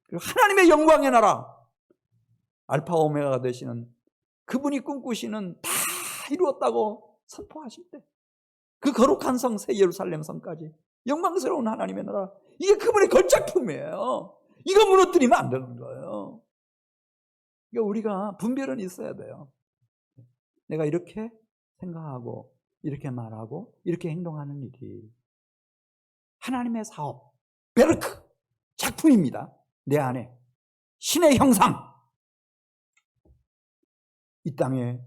그리고 하나님의 영광의 나라, 알파 오메가가 되시는 그분이 꿈꾸시는 다 이루었다고 선포하실 때, 그 거룩한 성 새 예루살렘 성까지 영광스러운 하나님의 나라, 이게 그분의 걸작품이에요. 이거 무너뜨리면 안 되는 거예요. 그러니까 우리가 분별은 있어야 돼요. 내가 이렇게 생각하고 이렇게 말하고 이렇게 행동하는 일이 하나님의 사업, 베르크, 작품입니다. 내 안에 신의 형상, 이 땅에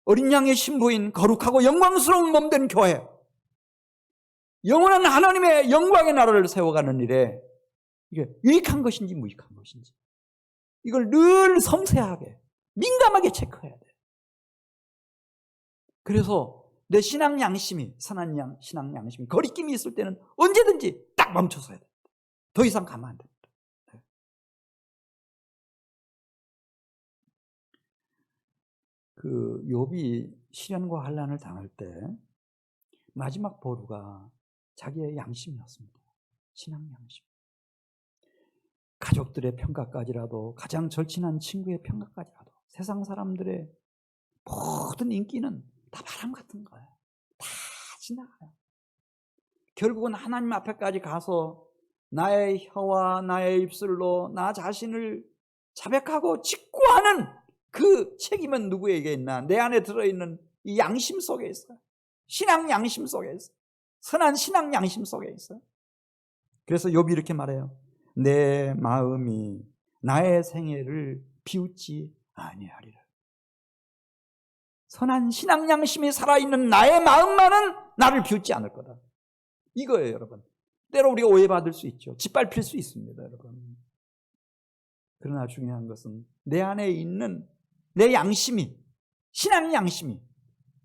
어린 양의 신부인 거룩하고 영광스러운 몸된 교회, 영원한 하나님의 영광의 나라를 세워가는 일에 이게 유익한 것인지 무익한 것인지 이걸 늘 섬세하게 민감하게 체크해야 돼요. 그래서 내 신앙 양심이 선한 신앙 양심이 거리낌이 있을 때는 언제든지 딱 멈춰서야 돼요. 더 이상 가면 안 됩니다. 그 욥이 시련과 환난을 당할 때 마지막 보루가 자기의 양심이었습니다. 신앙 양심. 가족들의 평가까지라도, 가장 절친한 친구의 평가까지라도, 세상 사람들의 모든 인기는 다 바람 같은 거예요. 다 지나가요. 결국은 하나님 앞에까지 가서 나의 혀와 나의 입술로 나 자신을 자백하고 직구하는 그 책임은 누구에게 있나? 내 안에 들어있는 이 양심 속에 있어요. 신앙 양심 속에 있어요. 선한 신앙 양심 속에 있어요. 그래서 욥이 이렇게 말해요. 내 마음이 나의 생애를 비웃지 아니하리라. 선한 신앙 양심이 살아있는 나의 마음만은 나를 비웃지 않을 거다. 이거예요, 여러분. 때로 우리가 오해받을 수 있죠. 짓밟힐 수 있습니다, 여러분. 그러나 중요한 것은 내 안에 있는 내 양심이, 신앙 양심이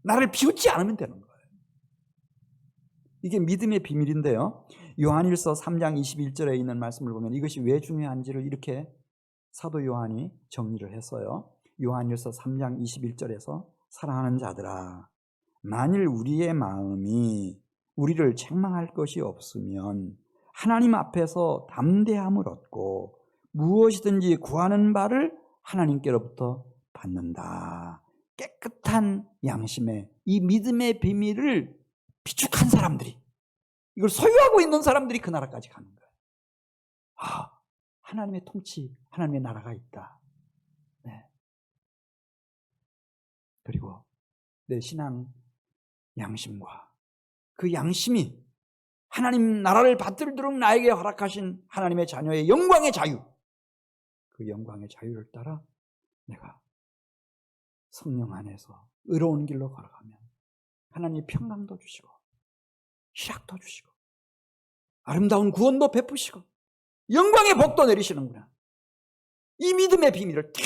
나를 비웃지 않으면 되는 거예요. 이게 믿음의 비밀인데요. 요한일서 3장 21절에 있는 말씀을 보면 이것이 왜 중요한지를 이렇게 사도 요한이 정리를 했어요. 요한일서 3장 21절에서 사랑하는 자들아, 만일 우리의 마음이 우리를 책망할 것이 없으면 하나님 앞에서 담대함을 얻고 무엇이든지 구하는 바를 하나님께로부터 받는다. 깨끗한 양심의 이 믿음의 비밀을 비축한 사람들이, 이걸 소유하고 있는 사람들이 그 나라까지 가는 거예요. 아, 하나님의 통치, 하나님의 나라가 있다. 네. 그리고 내 신앙 양심과 그 양심이 하나님 나라를 받들도록 나에게 허락하신 하나님의 자녀의 영광의 자유, 그 영광의 자유를 따라 내가 성령 안에서 의로운 길로 걸어가면 하나님이 평강도 주시고 희락도 주시고 아름다운 구원도 베푸시고 영광의 복도 내리시는구나. 이 믿음의 비밀을 탁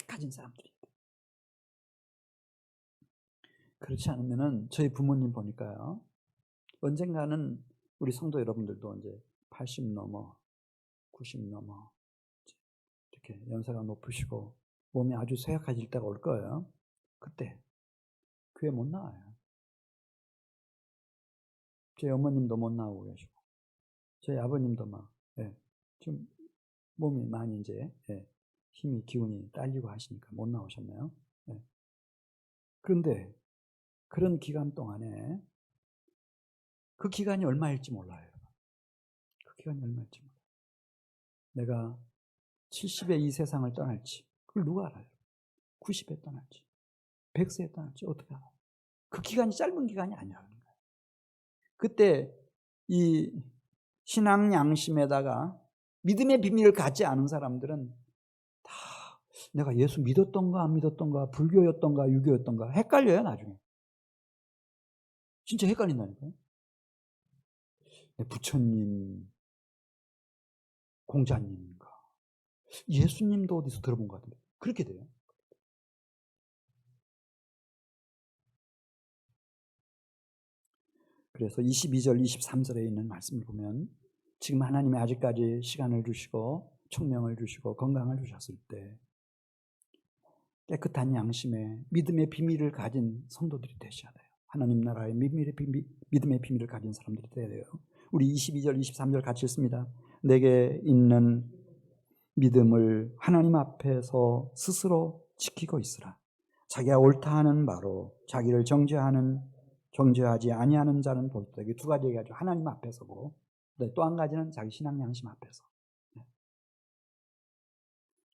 가진 사람들이. 그렇지 않으면은 저희 부모님 보니까요, 언젠가는 우리 성도 여러분들도 이제 80 넘어 90 넘어 이렇게 연세가 높으시고 몸이 아주 쇠약해질 때가 올 거예요. 그때 교회 못 나와요. 저희 어머님도 못 나오고 계시고 저희 아버님도 막 좀 몸이 많이 이제 힘이 기운이 딸리고 하시니까 못 나오셨나요? 그런데 그런 기간 동안에 그 기간이 얼마일지 몰라요. 그 기간이 얼마일지 몰라요. 내가 70에 이 세상을 떠날지 그걸 누가 알아요? 90에 떠날지 100세에 떠날지 어떻게 알아요? 그 기간이 짧은 기간이 아니라는 거예요. 그때 이 신앙 양심에다가 믿음의 비밀을 갖지 않은 사람들은 다 내가 예수 믿었던가 안 믿었던가 불교였던가 유교였던가 헷갈려요. 나중에 진짜 헷갈린다니까요. 부처님 공자님인가 예수님도 어디서 들어본 것 같은데 그렇게 돼요. 그래서 22절 23절에 있는 말씀을 보면 지금 하나님이 아직까지 시간을 주시고 총명을 주시고 건강을 주셨을 때 깨끗한 양심에 믿음의 비밀을 가진 성도들이 되셔야 돼요. 하나님 나라의 믿음의 비밀을 가진 사람들이 되어야 돼요. 우리 22절 23절 같이 읽습니다. 내게 있는 믿음을 하나님 앞에서 스스로 지키고 있으라. 자기가 옳다 하는 바로 자기를 정죄하지 아니하는 자는 볼때 두 가지 얘기하죠. 하나님 앞에서고 또 한 가지는 자기 신앙 양심 앞에서.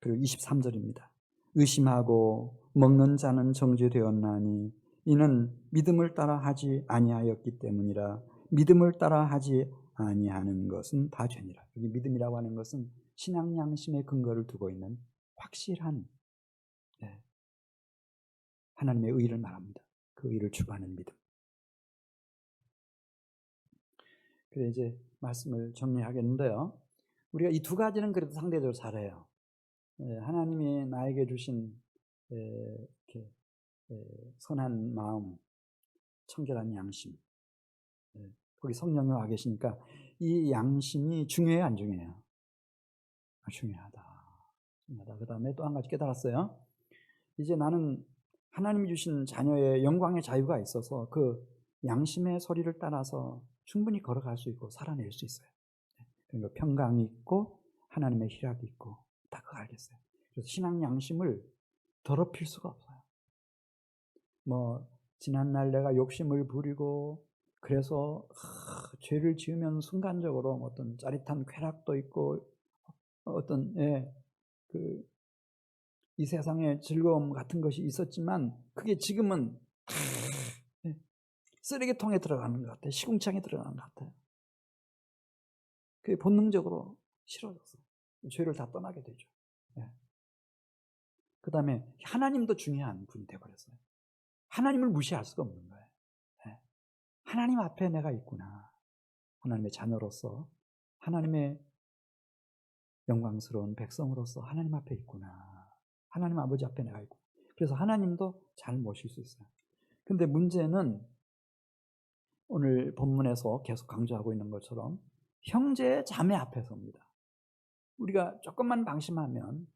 그리고 23절입니다. 의심하고 먹는 자는 정죄되었나니 이는 믿음을 따라 하지 아니하였기 때문이라. 믿음을 따라 하지 아니하는 것은 다 죄니라. 여기 믿음이라고 하는 것은 신앙 양심의 근거를 두고 있는 확실한 하나님의 의를 말합니다. 그 의를 추구하는 믿음. 그래 이제 말씀을 정리하겠는데요. 우리가 이 두 가지는 그래도 상대적으로 잘해요. 하나님이 나에게 주신 이렇게 선한 마음, 청결한 양심, 거기 성령이 와 계시니까 이 양심이 중요해요, 안 중요해요? 중요하다. 중요하다. 그 다음에 또 한 가지 깨달았어요. 이제 나는 하나님이 주신 자녀의 영광의 자유가 있어서 그 양심의 소리를 따라서 충분히 걸어갈 수 있고 살아낼 수 있어요. 그러니까 평강이 있고 하나님의 희락이 있고 다 그거 알겠어요. 그래서 신앙 양심을 더럽힐 수가 없어요. 뭐 지난날 내가 욕심을 부리고 그래서 죄를 지으면 순간적으로 어떤 짜릿한 쾌락도 있고 어떤 이 세상의 즐거움 같은 것이 있었지만 그게 지금은 쓰레기통에 들어가는 것 같아요. 시궁창에 들어가는 것 같아요. 그게 본능적으로 싫어졌어요. 죄를 다 떠나게 되죠. 그 다음에 하나님도 중요한 분이 되어버렸어요. 하나님을 무시할 수가 없는 거예요. 하나님 앞에 내가 있구나. 하나님의 자녀로서 하나님의 영광스러운 백성으로서 하나님 앞에 있구나. 하나님 아버지 앞에 내가 있고. 그래서 하나님도 잘 모실 수 있어요. 근데 문제는 오늘 본문에서 계속 강조하고 있는 것처럼 형제 자매 앞에서입니다. 우리가 조금만 방심하면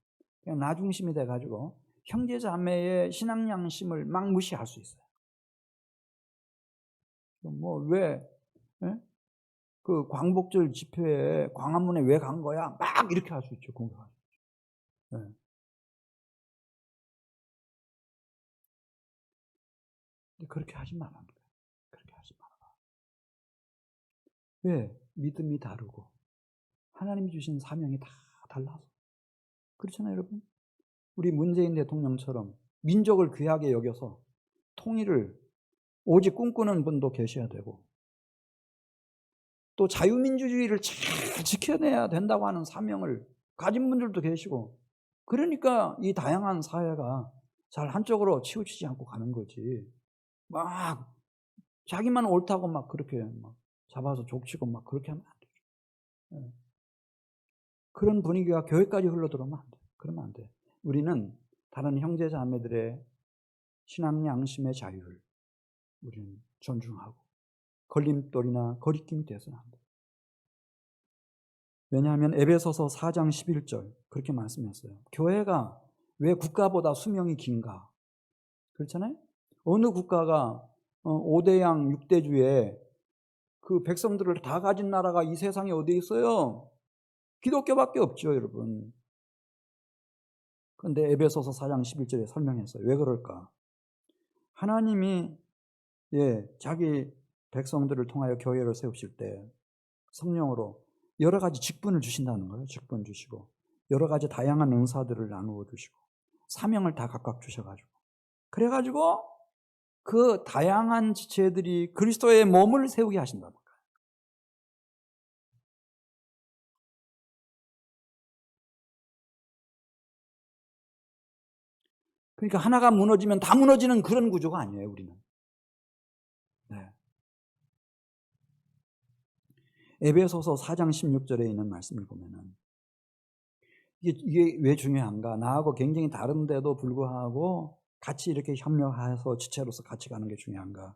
그냥 나 중심이 돼가지고 형제 자매의 신앙 양심을 막 무시할 수 있어요. 뭐 왜 그 광복절 집회에 광화문에 왜 간 거야? 막 이렇게 할 수 있죠. 공격할 수 있죠. 근데 그렇게 하지 말아야 돼요. 그렇게 하지 말아라. 왜? 믿음이 다르고 하나님이 주신 사명이 다 달라서. 그렇잖아요, 여러분. 우리 문재인 대통령처럼 민족을 귀하게 여겨서 통일을 오직 꿈꾸는 분도 계셔야 되고 또 자유민주주의를 잘 지켜내야 된다고 하는 사명을 가진 분들도 계시고 그러니까 이 다양한 사회가 잘 한쪽으로 치우치지 않고 가는 거지. 막 자기만 옳다고 막 그렇게 막 잡아서 족치고 막 그렇게 하면 안 되죠. 그런 분위기가 교회까지 흘러들어오면 안 돼. 그러면 안 돼. 우리는 다른 형제 자매들의 신앙 양심의 자유를 우리는 존중하고 걸림돌이나 거리낌이 돼서는 안 돼. 왜냐하면 에베소서 4장 11절 그렇게 말씀했어요. 교회가 왜 국가보다 수명이 긴가? 그렇잖아요? 어느 국가가 5대양 6대주에 그 백성들을 다 가진 나라가 이 세상에 어디 있어요? 기독교밖에 없죠, 여러분. 그런데 에베소서 4장 11절에 설명했어요. 왜 그럴까? 하나님이 자기 백성들을 통하여 교회를 세우실 때 성령으로 여러 가지 직분을 주신다는 거예요. 직분 주시고 여러 가지 다양한 은사들을 나누어 주시고 사명을 다 각각 주셔가지고 그래가지고 그 다양한 지체들이 그리스도의 몸을 세우게 하신다는 거예요. 그러니까 하나가 무너지면 다 무너지는 그런 구조가 아니에요, 우리는. 네. 에베소서 4장 16절에 있는 말씀을 보면은 이게 왜 중요한가? 나하고 굉장히 다른데도 불구하고 같이 이렇게 협력해서 지체로서 같이 가는 게 중요한가?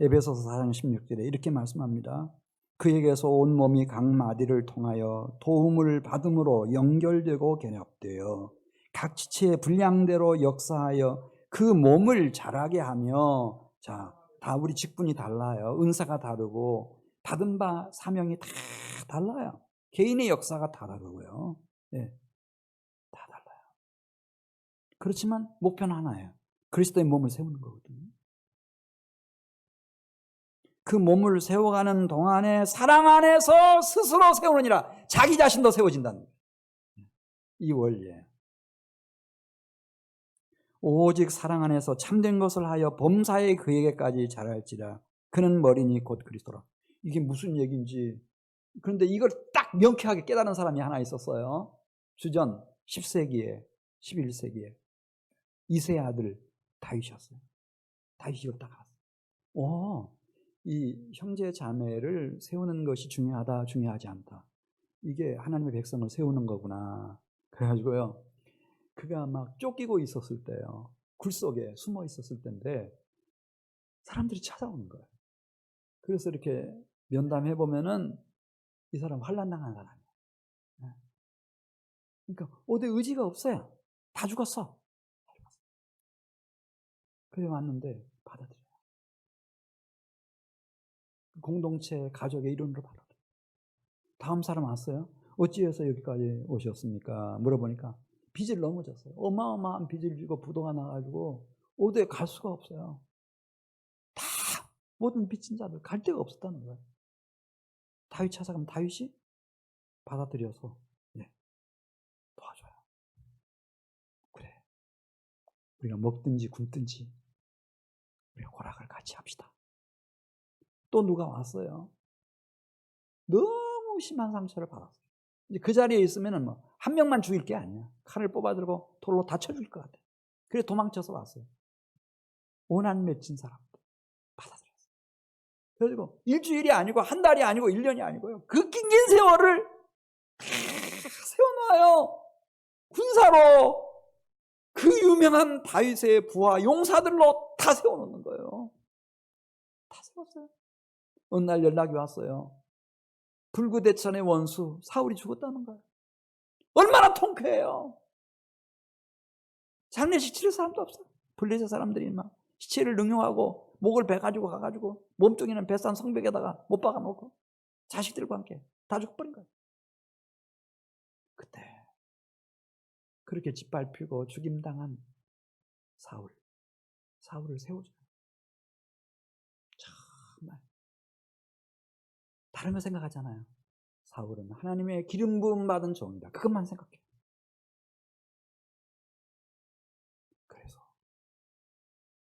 에베소서 4장 16절에 이렇게 말씀합니다. 그에게서 온 몸이 각 마디를 통하여 도움을 받음으로 연결되고 결합되어 각 지체의 분량대로 역사하여 그 몸을 자라게 하며 자, 다 우리 직분이 달라요. 은사가 다르고 받은 바 사명이 다 달라요. 개인의 역사가 다 다르고요. 네, 다 달라요. 그렇지만 목표는 하나예요. 그리스도의 몸을 세우는 거거든요. 그 몸을 세워가는 동안에 사랑 안에서 스스로 세우느니라. 자기 자신도 세워진다는 거예요. 이 원리예요. 오직 사랑 안에서 참된 것을 하여 범사에 그에게까지 자랄지라. 그는 머리니 곧 그리스도라. 이게 무슨 얘기인지. 그런데 이걸 딱 명쾌하게 깨달은 사람이 하나 있었어요. 주전 10세기에 11세기에 이새의 아들 다윗이었어요. 다윗이 이걸 딱 알았어요. 이 형제 자매를 세우는 것이 중요하다, 중요하지 않다. 이게 하나님의 백성을 세우는 거구나. 그래가지고요, 그가 막 쫓기고 있었을 때요, 굴 속에 숨어 있었을 때인데 사람들이 찾아오는 거예요. 그래서 이렇게 면담해 보면은 이 사람 환난 당한 사람이에요. 그러니까 어디 의지가 없어요. 다 죽었어. 그래 왔는데 받아들여요. 공동체 가족의 일원으로 받아들여요. 다음 사람 왔어요. 어찌해서 여기까지 오셨습니까? 물어보니까 빚을 너무 졌어요. 어마어마한 빚을 지고 부도가 나가지고 어디에 갈 수가 없어요. 다 모든 빚진 자들 갈 데가 없었다는 거예요. 다윗 찾아가면 다윗이 받아들여서 도와줘요. 그래, 우리가 먹든지 굶든지 우리가 고락을 같이 합시다. 또 누가 왔어요. 너무 심한 상처를 받았어요. 이제 그 자리에 있으면은 뭐 한 명만 죽일 게 아니야. 칼을 뽑아 들고 돌로 다쳐 죽일 것 같아. 그래 도망쳐서 왔어요. 원한 맺힌 사람들 받아들였어요. 그래가지고 일주일이 아니고 한 달이 아니고 1년이 아니고요. 그 긴 세월을 세워놔요. 군사로 그 유명한 다윗의 부하 용사들로 다 세워놓는 거예요. 다 세웠어요. 어느 날 연락이 왔어요. 불구대천의 원수 사울이 죽었다는 거예요. 얼마나 통쾌해요. 장례식 치를 사람도 없어요. 블레셋 사람들이 막 시체를 능용하고 목을 베가지고 가가지고 몸뚱이는 뱃산 성벽에다가 못 박아놓고 자식들과 함께 다 죽어버린 거예요. 그때 그렇게 짓밟히고 죽임당한 사울을 세워줘요. 정말 다른 거 생각하잖아요. 사울은 하나님의 기름 부음 받은 종이다. 그것만 생각해요. 그래서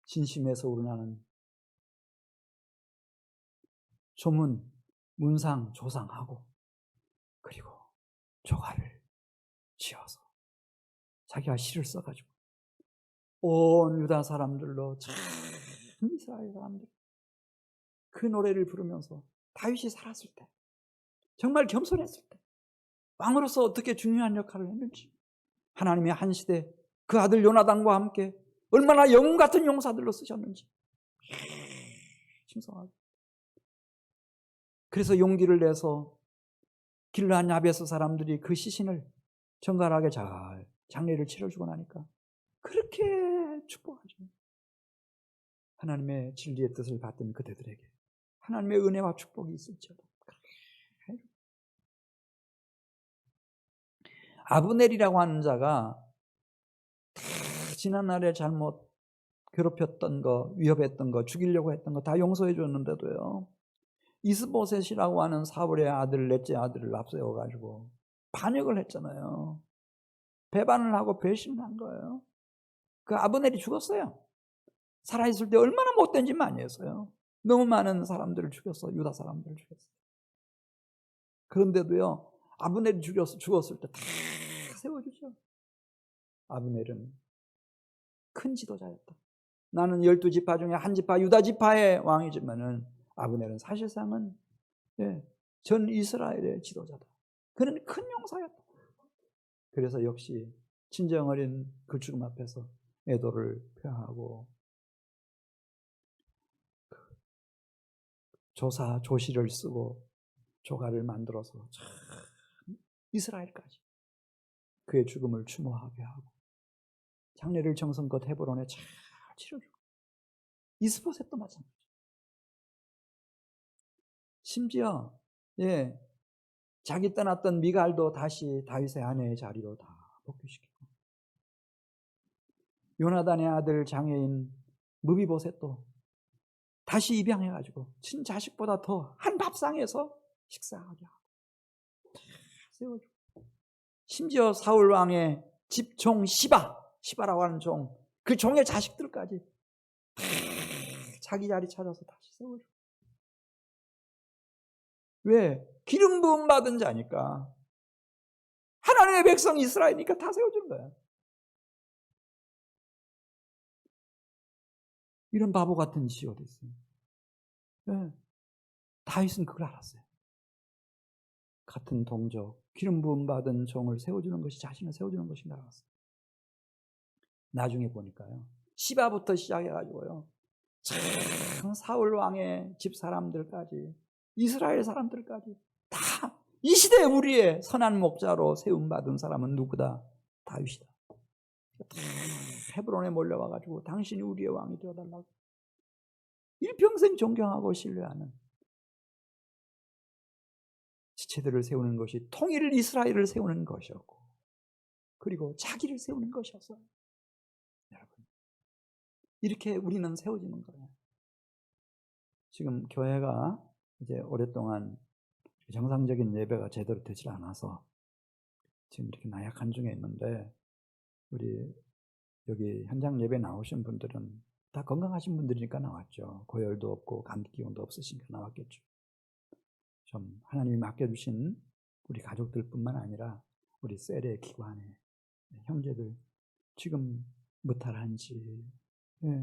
진심에서 우러나는 조문, 문상, 조상하고 그리고 조가를 지어서 자기가 시를 써가지고 온 유다 사람들로 참 이스라엘 사람들 그 노래를 부르면서 다윗이 살았을 때 정말 겸손했을 때 왕으로서 어떻게 중요한 역할을 했는지 하나님의 한 시대 그 아들 요나단과 함께 얼마나 영웅 같은 용사들로 쓰셨는지 칭송하고 그래서 용기를 내서 길르한 야베스 사람들이 그 시신을 정갈하게 잘 장례를 치러주고 나니까 그렇게 축복하죠. 하나님의 진리의 뜻을 받던 그대들에게 하나님의 은혜와 축복이 있을지어다. 아브넬이라고 하는 자가 지난날에 잘못 괴롭혔던 거, 위협했던 거, 죽이려고 했던 거 다 용서해 줬는데도요, 이스보셋이라고 하는 사울의 아들, 넷째 아들을 앞세워가지고 반역을 했잖아요. 배반을 하고 배신을 한 거예요. 그 아브넬이 죽었어요. 살아있을 때 얼마나 못된 짓 많이 했어요. 너무 많은 사람들을 죽였어. 유다 사람들을 죽였어. 그런데도요, 아브넬이 죽었을 때 다 세워주죠. 아브넬은 큰 지도자였다. 나는 12지파 중에 한 지파 유다 지파의 왕이지만은 아브넬은 사실상은 전 이스라엘의 지도자다. 그는 큰 용사였다. 그래서 역시 친정 어린 그 죽음 앞에서 애도를 표하고 조사 조시를 쓰고 조가를 만들어서 참 이스라엘까지 그의 죽음을 추모하게 하고 장례를 정성껏 헤브론에 잘 치러주고 이스보셋도 마찬가지. 심지어 자기 떠났던 미갈도 다시 다윗의 아내의 자리로 다 복귀시키고 요나단의 아들 장애인 무비보셋도 다시 입양해가지고 친자식보다 더 한 밥상에서 식사하게 하고 세워주고 심지어 사울 왕의 집종 시바라고 하는 종, 그 종의 자식들까지 자기 자리 찾아서 다시 세워주고. 왜? 기름 부음 받은 자니까. 하나님의 백성 이스라엘이니까 다 세워주는 거야. 이런 바보 같은 짓이 어디 있어요? 예. 다윗은 그걸 알았어요. 같은 동족, 기름 부음 받은 종을 세워주는 것이 자신을 세워주는 것인가 알았어요. 나중에 보니까요, 시바부터 시작해가지고요, 참 사울 왕의 집 사람들까지, 이스라엘 사람들까지 다 이 시대에 우리의 선한 목자로 세움받은 사람은 누구다? 다윗이다. 다 헤브론에 몰려와가지고 당신이 우리의 왕이 되어달라고 일평생 존경하고 신뢰하는 지체들을 세우는 것이 통일 이스라엘을 세우는 것이었고, 그리고 자기를 세우는 것이었어요. 여러분, 이렇게 우리는 세워지는 거예요. 지금 교회가 이제 오랫동안 정상적인 예배가 제대로 되질 않아서 지금 이렇게 나약한 중에 있는데, 우리 여기 현장 예배 나오신 분들은 다 건강하신 분들이니까 나왔죠. 고열도 없고 감기 기운도 없으시니까 나왔겠죠. 좀 하나님이 맡겨주신 우리 가족들뿐만 아니라 우리 셀의 기관에 형제들 지금 무탈한지,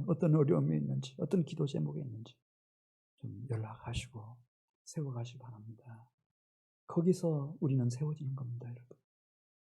어떤 어려움이 있는지, 어떤 기도 제목이 있는지 좀 연락하시고 세워가시기 바랍니다. 거기서 우리는 세워지는 겁니다, 여러분.